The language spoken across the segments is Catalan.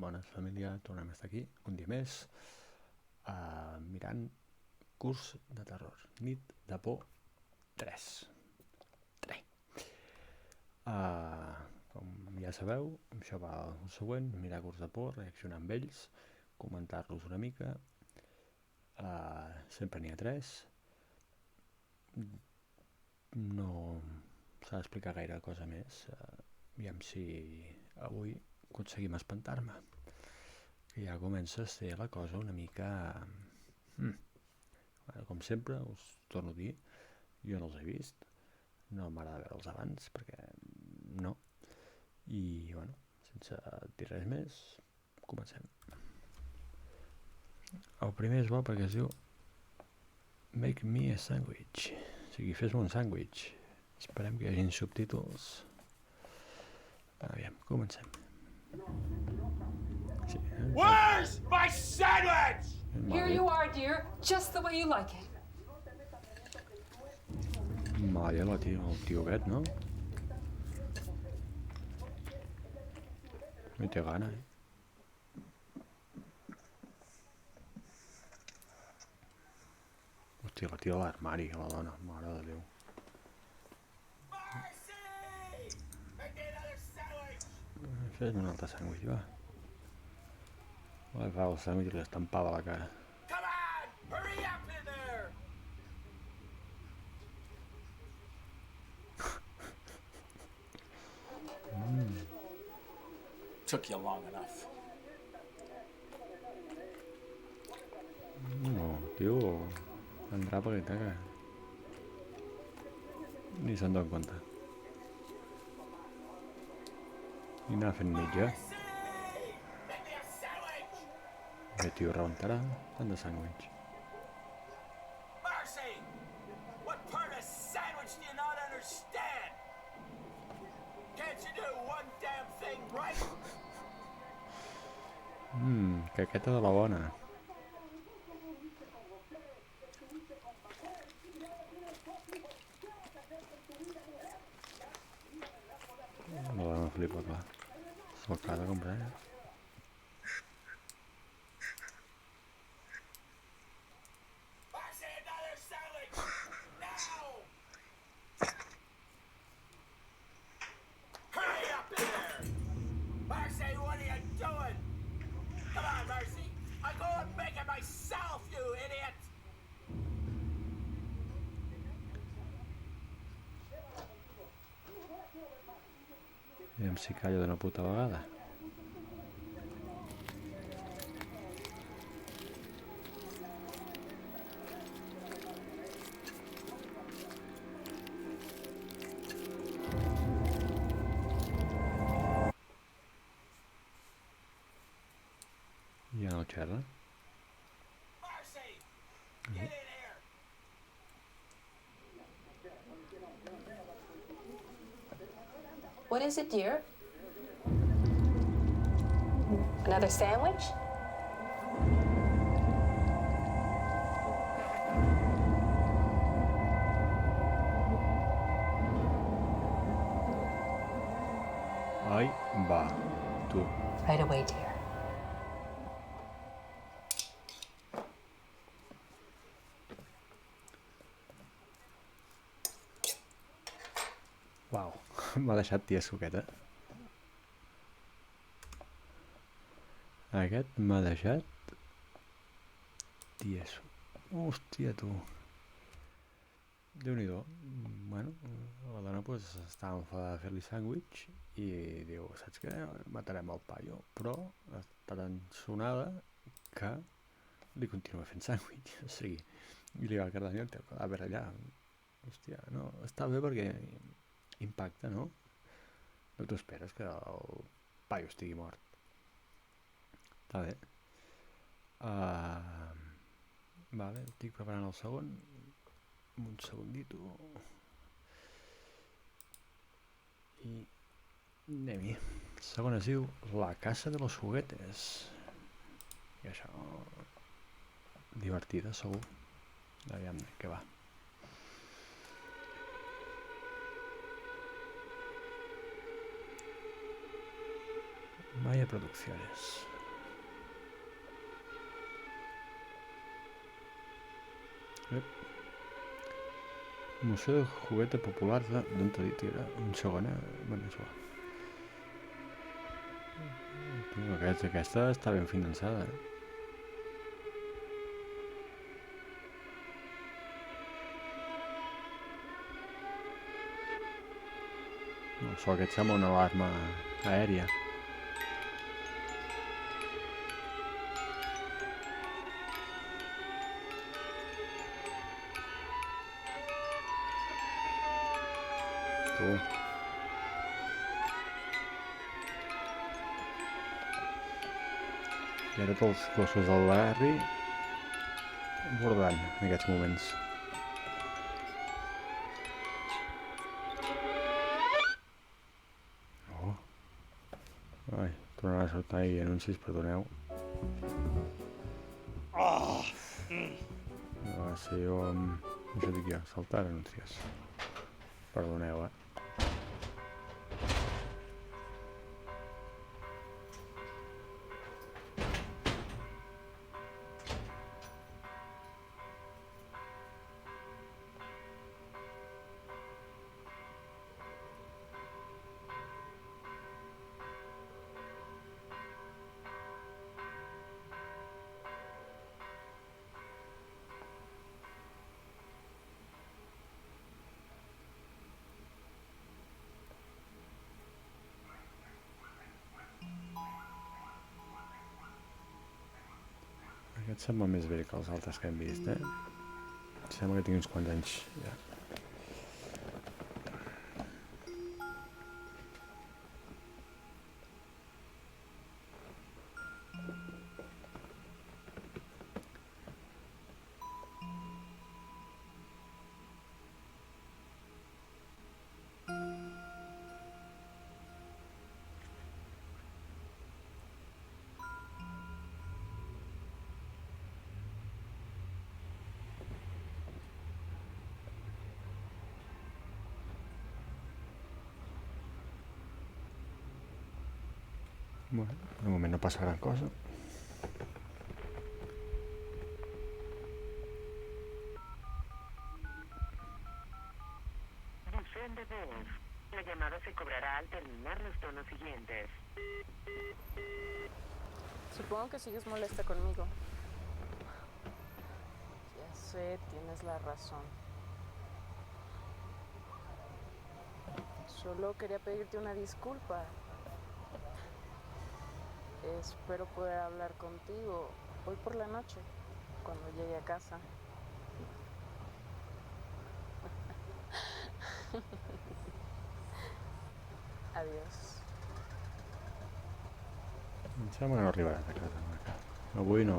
Bones, família, tornem a estar aquí un dia més mirant Curs de terror, Nit de por 3. Com ja sabeu, això va el següent: mirar Curs de por, reaccionar amb ells, comentar-los una mica. Sempre n'hi ha 3. No s'ha d'explicar gaire cosa més. Aviam si avui aconseguim espantar-me, que ja comença a ser la cosa una mica... Com sempre, us torno a dir, jo no els he vist, no m'agrada veure'ls abans, perquè no. I, bueno, sense dir res més, comencem. El primer és bo perquè es diu Make me a sandwich, o sigui, fes-me un sàndwich. Esperem que hi hagin subtítols. Aviam, comencem. Sí, Where's my sandwich? Here you are, dear, just the way you like it. Malaia el tio aquest, no? No hi té gana, Hòstia, la tira a l'armari, a la dona, mare de Déu. Fes-me un altre sàndwich, va. Va, el sàndwich li estampava la cara. Come on! Hurry up in there! Took you long enough. No, tio, vendrà perquè taca. Ni se'n dona compte. I anar fent mitja. Make me a sandwich! Aquest tio rebentarà tant de sàndwich. Marcy! What part of sandwich do you not understand? Can't you do one damn thing right? Caqueta de la bona. La dona flipa, clar. Se'l cada com res. Marcy, another sandwich! Now! Hurry up in there! Marcy, what are you doing? Come on, Marcy! I'll go and make it myself, you idiot! Aviam si calla d'una puta vegada. Ja no xerra. Marcy! Get in here! What is it, dear? Another sandwich? Ai, va, tu. Right away, dear. Uau, m'ha deixat tieso aquest, Aquest m'ha deixat tieso. Hòstia, tu. Déu-n'hi-do. Bueno, la dona pues, estava enfadada de fer-li sàndwich i diu, saps què? Matarem el paio. Però està tan sonada que li continua fent sàndwich. O sigui, i li va quedar el cadàver allà. Hòstia, no, està bé perquè impacta, no? No t'ho esperes que el paio estigui mort. Està bé. Vale, estic preparant el segon. Un segundito. I anem-hi. El segon es diu La casa de los juguetes. I això... divertida, segur. Aviam què va. Maya Producciones. Museo de Juguete Popular d'on t'ha dit que era un segon, bueno, és igual. Aquesta està ben finançada, Això aquest sembla una alarma aèria. Tu. I ara tots els gossos del barri bordant en aquests moments. Oh. Ai, tornaran a saltar i anuncis, perdoneu. Oh. No va ser jo amb... Això dic jo, saltar anuncis. Perdoneu, Aquest sembla més bé que els altres que hem vist, Sembla que tingui uns quants anys ja. Bueno, de moment no passa gran cosa. Buzón de voz. La llamada se cobrará al terminar los tonos siguientes. Supongo que sigues molesta conmigo. Ya sé, tienes la razón. Solo quería pedirte una disculpa. Espero poder hablar contigo hoy por la noche, cuando llegue a casa. Adiós. Em sembla que no arribaràs a casa. Avui no...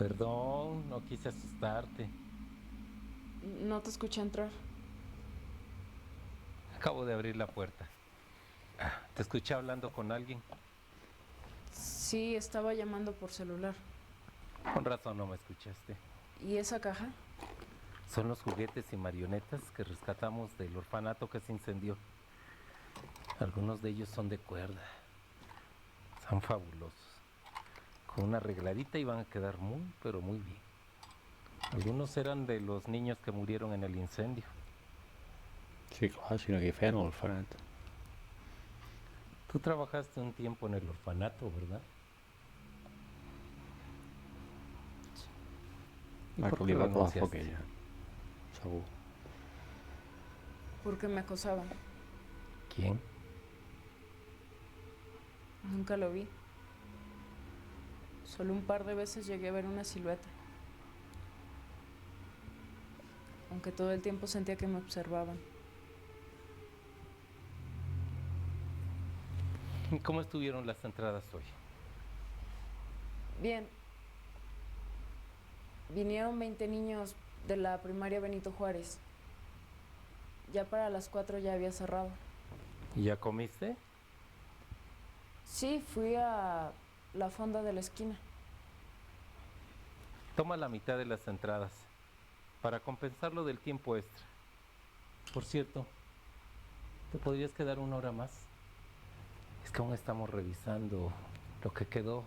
Perdón, no quise asustarte. No te escuché entrar. Acabo de abrir la puerta. Te escuché hablando con alguien. Sí, estaba llamando por celular. Con razón no me escuchaste. ¿Y esa caja? Son los juguetes y marionetas que rescatamos del orfanato que se incendió. Algunos de ellos son de cuerda. Son fabulosos. Con una arregladita iban a quedar muy, pero muy bien. Algunos eran de los niños que murieron en el incendio. Sí, clar, sinó que hi feien a l'orfenat. Tú trabajaste un tiempo en el orfanato, ¿verdad? Va, que li va colar foc ella. Segur. Porque me acosaban. ¿Quién? Nunca lo vi. Solo un par de veces llegué a ver una silueta. Aunque todo el tiempo sentía que me observaban. ¿Y cómo estuvieron las entradas hoy? Bien. Vinieron 20 niños de la primaria Benito Juárez. Ya para las 4 ya había cerrado. ¿Y ya comiste? Sí, fui a la fonda de la esquina. Toma la mitad de las entradas para compensar lo del tiempo extra. Por cierto, ¿te podrías quedar 1 hora más? Es que aún estamos revisando lo que quedó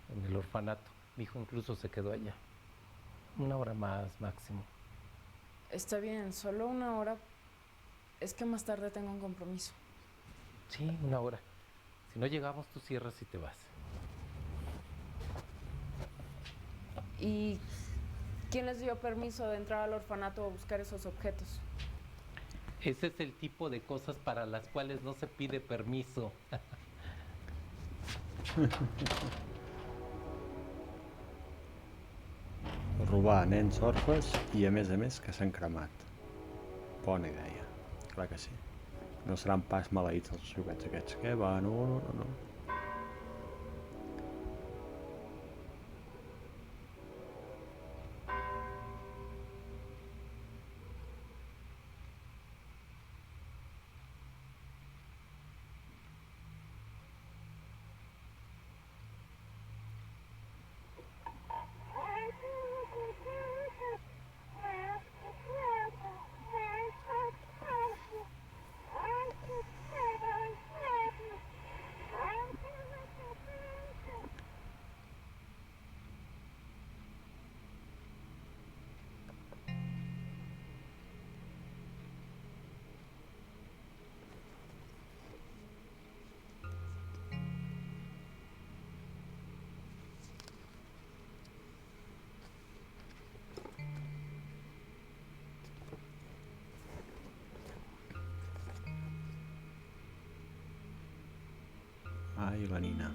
en el orfanato. Mi hijo incluso se quedó allá. 1 hora más máximo. Está bien, solo 1 hora. Es que más tarde tengo un compromiso. Sí, 1 hora. Si no llegamos, tú cierras y te vas. ¿Y quién les dio permiso de entrar al orfanato a buscar esos objetos? Ese es el tipo de cosas para las cuales no se pide permiso. Robar nens orfes i a més que s'han cremat. Bona idea, clar que sí. No seran pas maleïts els joguets aquests, que va, no. Ai, la Nina.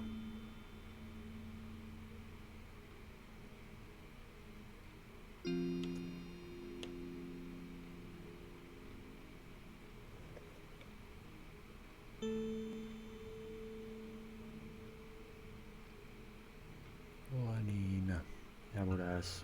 La Nina. Ja veuràs.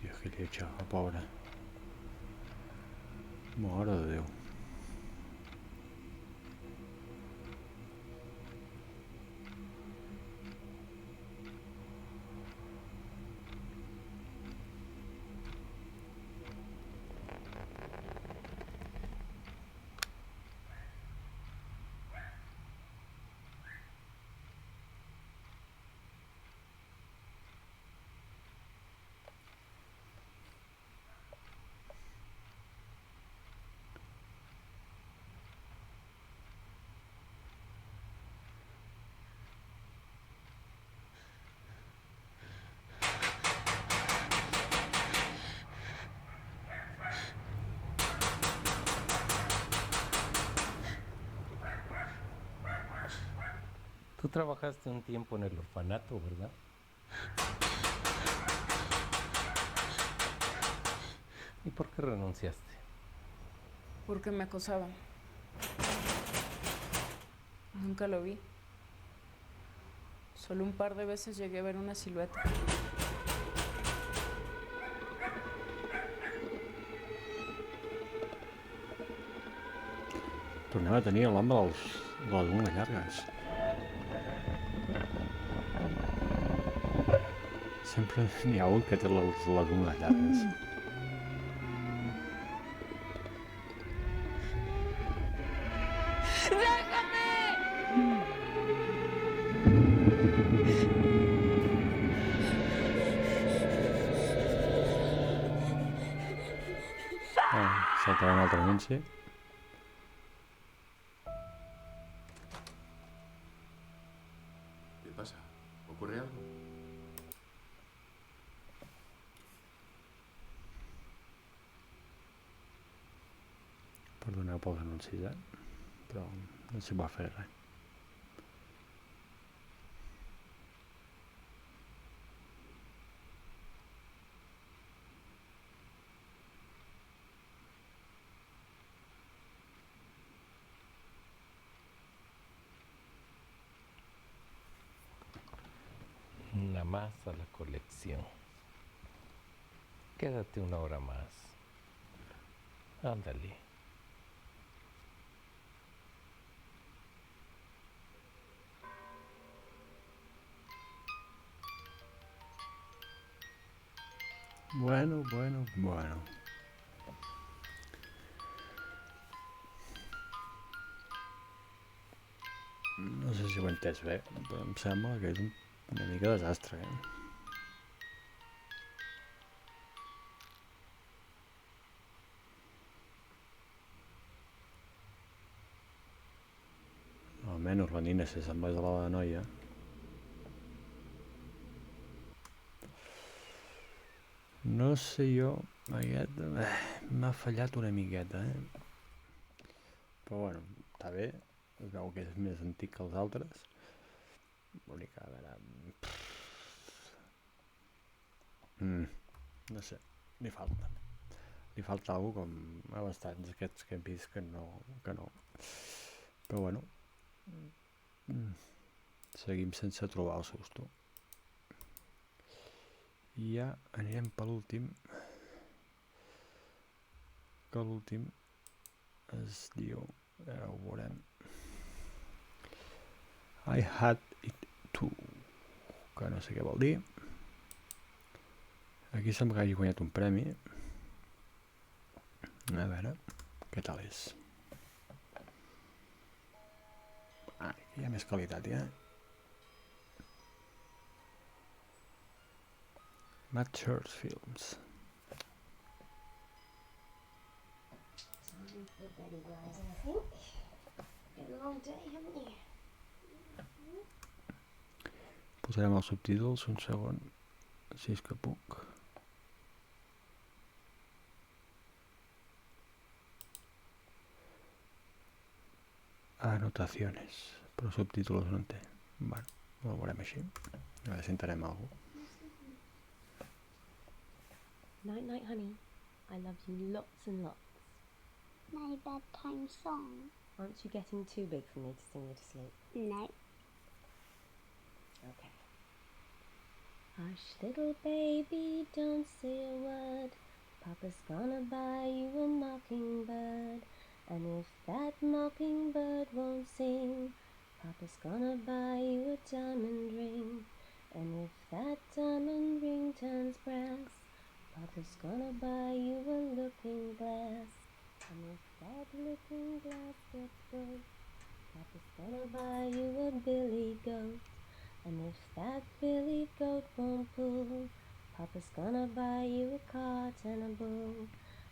Tia, que lletja, la pobra. Mare de Déu. Tú trabajaste un tiempo en el orfanato, ¿verdad? ¿Y por qué renunciaste? Porque me acosaban. Nunca lo vi. Solo un par de veces llegué a ver una silueta. Tornem a tenir l'home de les ungles llargues. Sempre n'hi ha un que té les ungles llargues. Saltarà un altre anunci. ¿Qué pasa? ¿Ocurre algo? Perdoneu pels anuncis, però no s'hi va fer res. Una más a la colección. Quédate una hora más. Ándale. Bueno. No sé si ho he entès bé, però em sembla que és una mica desastre, Almenys la nina se semblés a la noia. No sé jo, aquest m'ha fallat una miqueta, Però bueno, està bé, es veu que és més antic que els altres. L'únic que, a veure... no sé, li falta. Li falta alguna com a bastants aquests que hem vist que no. Però bueno, seguim sense trobar el susto. I ja anirem per l'últim, que l'últim es diu, ara ho veurem, I had it too, que no sé què vol dir. Aquí sembla que hagi guanyat un premi. A veure, què tal és? Aquí hi ha més qualitat, Matt Church Films. Posarem els subtítols un segon, si és que puc. Anotaciones, però subtítols no en té. Bueno, ho veurem així. A veure si entenem alguna cosa. Night, night, honey. I love you lots and lots. My bedtime song. Aren't you getting too big for me to sing you to sleep? No. Okay. Hush, little baby, don't say a word. Papa's gonna buy you a mockingbird. And if that mockingbird won't sing, Papa's gonna buy you a diamond ring. And if that diamond ring turns brass, Papa's gonna buy you a looking glass. And if that looking glass gets broke, Papa's gonna buy you a billy goat. And if that billy goat won't pull, Papa's gonna buy you a cart and a bull.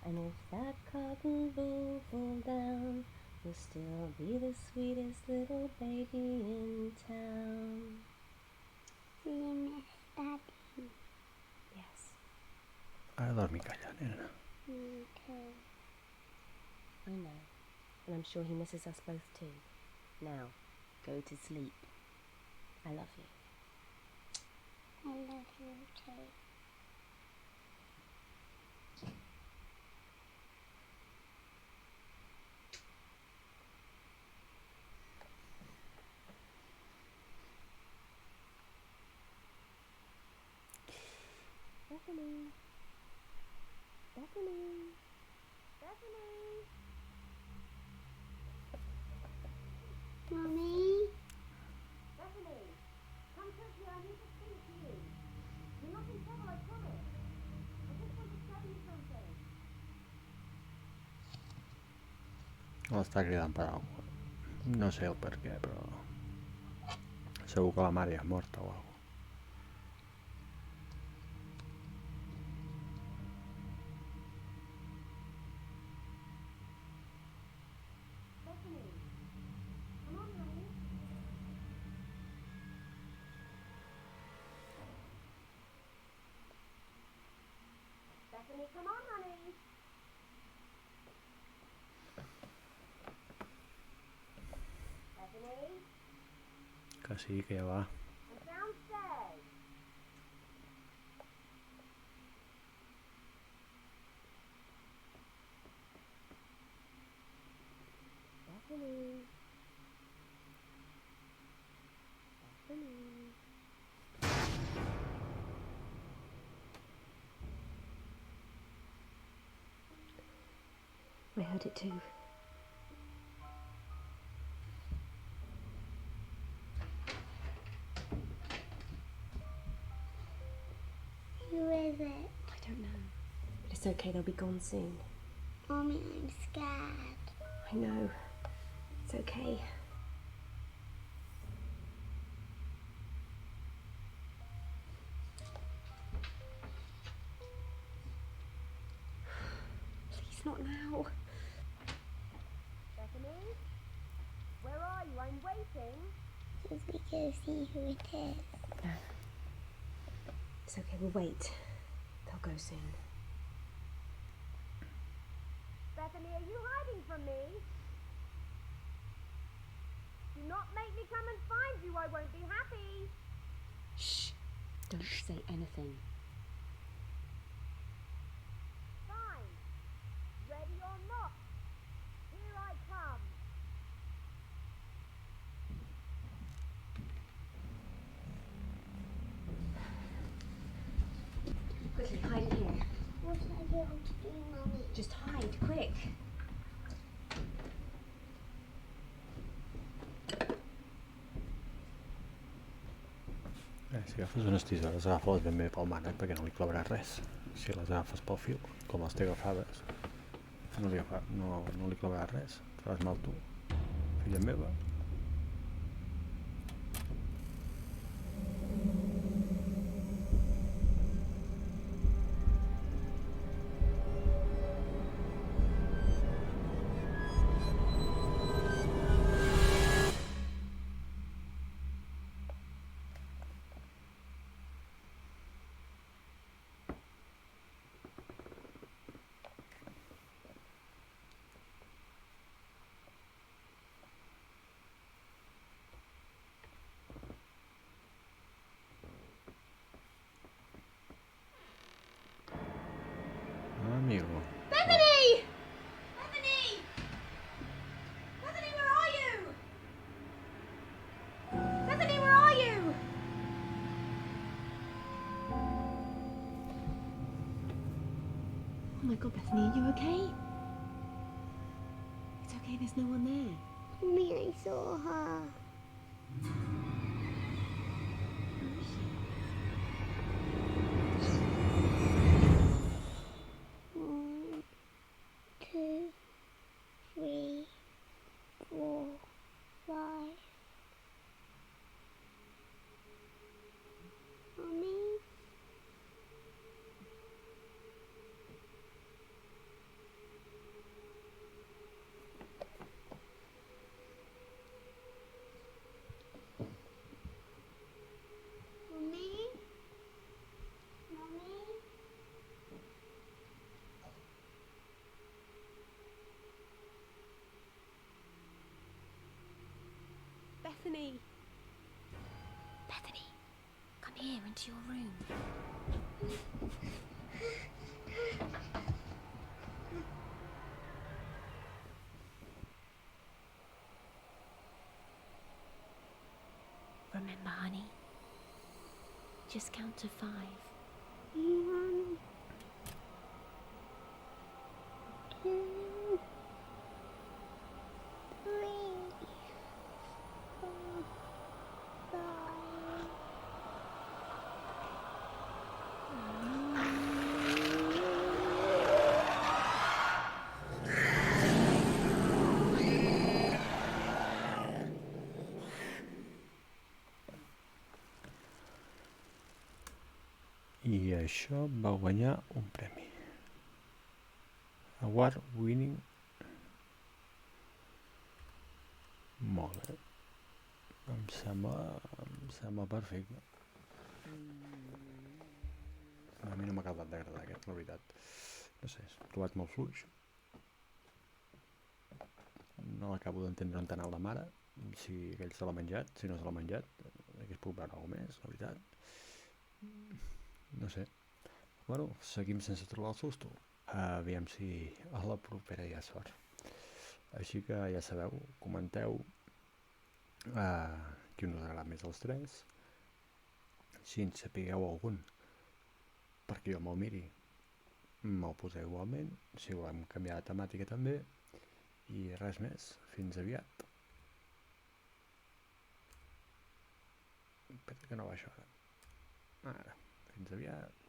And if that cart and bull fall down, you'll still be the sweetest little baby in town. Do you miss Daddy? Yes. Ara dormi calla, nena. Me too. I know. And I'm sure he misses us both too. Now, go to sleep. I love you. I love you too. Bethany. Bethany. Bethany. Mommy? Bethany, come quickly, I need to speak to you. You're not in trouble, I promise. I just want to tell you something. L'està cridant per alguna cosa. No sé el per què, però... Segur que la mare ja és morta o alguna cosa. Bethany, come on, honey. Que sí, que ja va. Bethany. Bethany. I heard it too. Who is it? I don't know. But it's okay, they'll be gone soon. Mommy, I'm scared. I know. It's okay. Please, not now. Bethany? Where are you? I'm waiting. Just we go see who it is. No. It's okay, we'll wait. They'll go soon. Bethany, are you hiding from me? Do not make me come and find you. I won't be happy. Shh. Don't say anything. Fine. Ready or not. Here I come. Quickly, hide in here. What should I be able to do, Mommy? Just hide, quick. Si agafes unes tisores, agafa-les ben bé pel mànec perquè no li clavaràs res. Si les agafes pel fil, com les té agafades, no li clavaràs res. Faràs mal tu, filla meva. Amigo. Bethany! Bethany! Bethany, where are you? Bethany, where are you? Oh my god, Bethany, are you okay? It's okay, there's no one there. Mommy, I saw her. One, two, three, four, five. Mommy? Mommy? Mommy? Bethany! Bethany, come here into your room. Remember, honey? Just count to 5. 1, 2, 3, 4, 5. I això va guanyar un premi. Award winning. Molt bé. Em sembla perfecte. A mi no m'ha acabat d'agradar aquest, la veritat. No sé, l'he trobat molt fluix. No l'acabo d'entendre on ha anat la mare. si aquell se l'ha menjat, si no se l'ha menjat, aquí es puc veure alguna més, la veritat. No sé. Bueno, seguim sense trobar el susto. Aviam si a la propera hi ha sort. Així que ja sabeu, comenteu qui us agrada més dels tres. Si en sapigueu algun, perquè jo me'l miri, me'l poseu igualment. Si volem canviar de temàtica també. I res més, fins aviat. Espera que no va això ara. Ara, fins aviat.